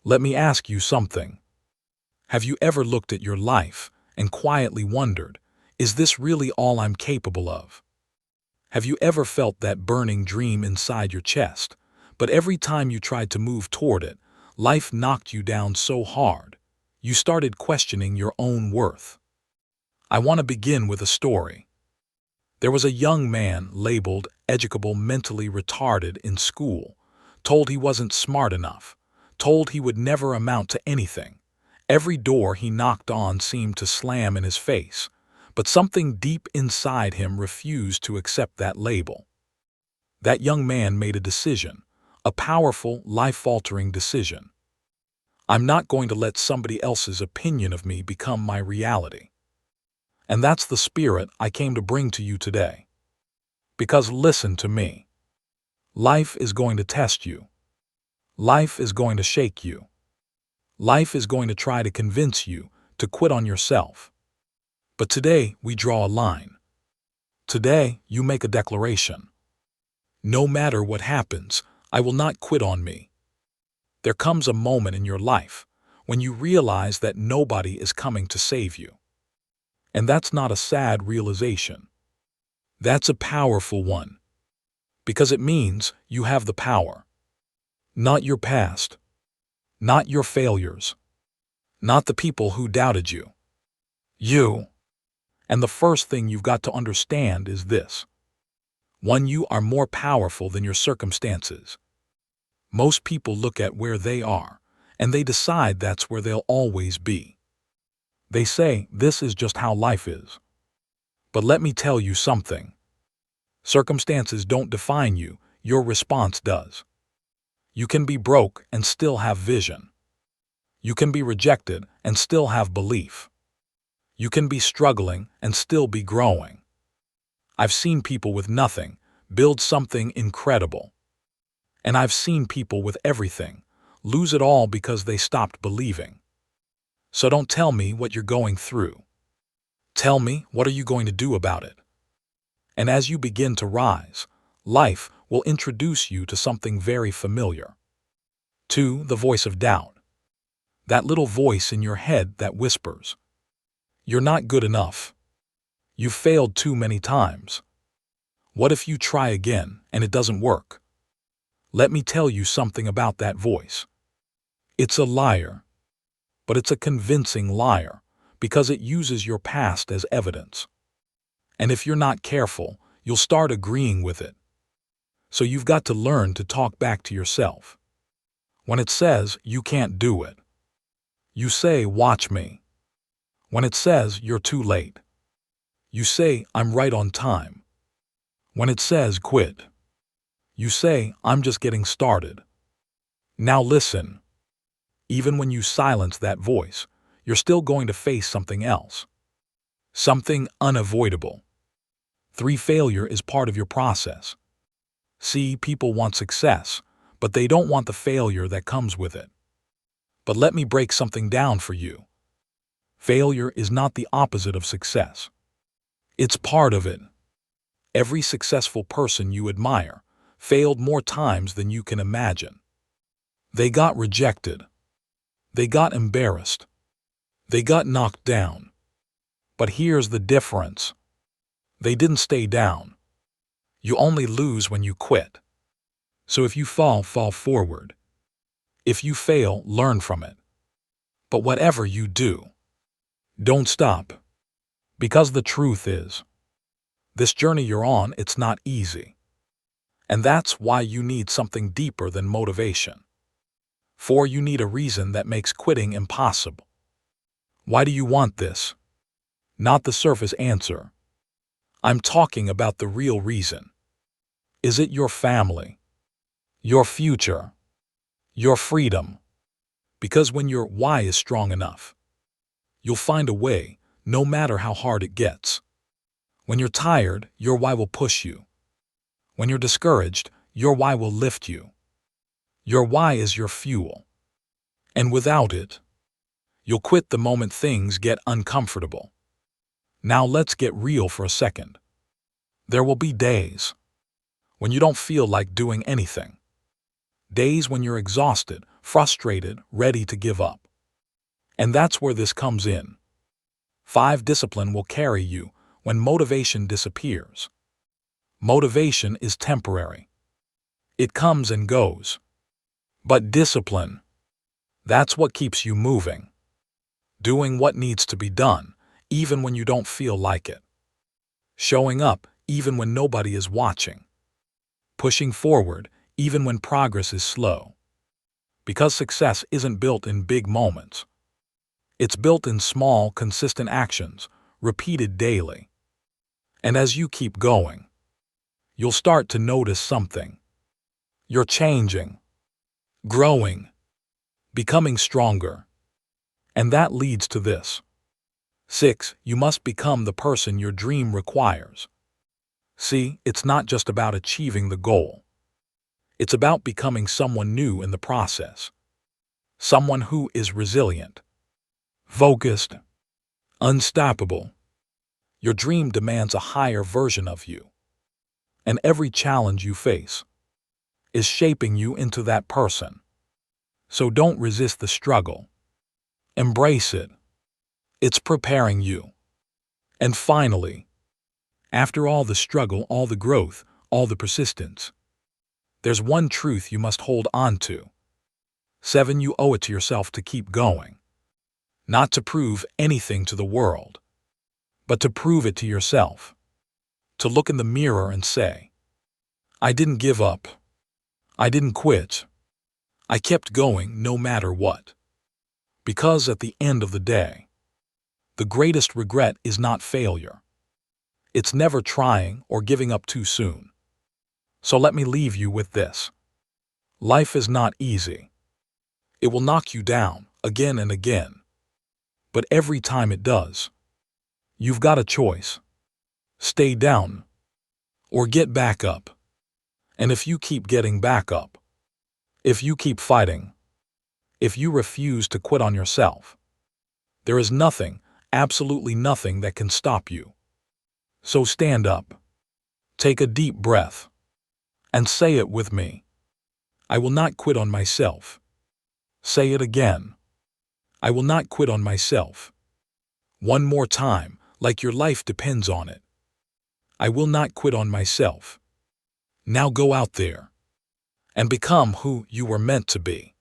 Let me ask you something. Have you ever looked at your life and quietly wondered, is this really all I'm capable of? Have you ever felt that burning dream inside your chest, but every time you tried to move toward it, life knocked you down so hard, you started questioning your own worth? I want to begin with a story. There was a young man labeled educable mentally retarded in school, told he wasn't smart enough, told he would never amount to anything. Every door he knocked on seemed to slam in his face, but something deep inside him refused to accept that label. That young man made a decision, a powerful, life-altering decision. I'm not going to let somebody else's opinion of me become my reality. And that's the spirit I came to bring to you today. Because listen to me. Life is going to test you. Life is going to shake you. Life is going to try to convince you to quit on yourself. But today we draw a line. Today you make a declaration. No matter what happens, I will not quit on me. There comes a moment in your life when you realize that nobody is coming to save you. And that's not a sad realization. That's a powerful one. Because it means you have the power. Not your past. Not your failures. Not the people who doubted you. You. And the first thing you've got to understand is this. One, you are more powerful than your circumstances. Most people look at where they are, and they decide that's where they'll always be. They say, this is just how life is. But let me tell you something. Circumstances don't define you, your response does. You can be broke and still have vision. You can be rejected and still have belief. You can be struggling and still be growing. I've seen people with nothing build something incredible. And I've seen people with everything lose it all because they stopped believing. So don't tell me what you're going through. Tell me, what are you going to do about it? And as you begin to rise, life will introduce you to something very familiar. To the voice of doubt. That little voice in your head that whispers, you're not good enough. You've failed too many times. What if you try again and it doesn't work? Let me tell you something about that voice. It's a liar. But it's a convincing liar because it uses your past as evidence. And if you're not careful, you'll start agreeing with it. So you've got to learn to talk back to yourself. When it says you can't do it, you say, watch me. When it says you're too late, you say, I'm right on time. When it says quit, you say, I'm just getting started. Now listen. Even when you silence that voice, you're still going to face something else. Something unavoidable. 3, failure is part of your process. See, people want success, but they don't want the failure that comes with it. But let me break something down for you. Failure is not the opposite of success. It's part of it. Every successful person you admire failed more times than you can imagine. They got rejected. They got embarrassed. They got knocked down. But here's the difference. They didn't stay down. You only lose when you quit. So if you fall forward. If you fail, learn from it. But whatever you do, don't stop. Because the truth is, this journey you're on, it's not easy. And that's why you need something deeper than motivation. For you need a reason that makes quitting impossible. Why do you want this? Not the surface answer. I'm talking about the real reason. Is it your family? Your future? Your freedom? Because when your why is strong enough, you'll find a way, no matter how hard it gets. When you're tired, your why will push you. When you're discouraged, your why will lift you. Your why is your fuel. And without it, you'll quit the moment things get uncomfortable. Now let's get real for a second. There will be days when you don't feel like doing anything. Days when you're exhausted, frustrated, ready to give up. And that's where this comes in. 5. Discipline will carry you when motivation disappears. Motivation is temporary. It comes and goes. But discipline, that's what keeps you moving. Doing what needs to be done, even when you don't feel like it. Showing up, even when nobody is watching. Pushing forward, even when progress is slow. Because success isn't built in big moments. It's built in small, consistent actions, repeated daily. And as you keep going, you'll start to notice something. You're changing, growing, becoming stronger. And that leads to this. 6. You must become the person your dream requires. See, it's not just about achieving the goal. It's about becoming someone new in the process. Someone who is resilient, focused, unstoppable. Your dream demands a higher version of you. And every challenge you face is shaping you into that person. So don't resist the struggle. Embrace it. It's preparing you. And finally, after all the struggle, all the growth, all the persistence, there's one truth you must hold on to. 7. You owe it to yourself to keep going. Not to prove anything to the world, but to prove it to yourself. To look in the mirror and say, I didn't give up. I didn't quit. I kept going no matter what. Because at the end of the day, the greatest regret is not failure. It's never trying or giving up too soon. So let me leave you with this. Life is not easy. It will knock you down again and again. But every time it does, you've got a choice. Stay down or get back up. And if you keep getting back up, if you keep fighting, if you refuse to quit on yourself, there is nothing, absolutely nothing that can stop you. So stand up, take a deep breath, and say it with me. I will not quit on myself. Say it again. I will not quit on myself. One more time, like your life depends on it. I will not quit on myself. Now go out there and become who you were meant to be.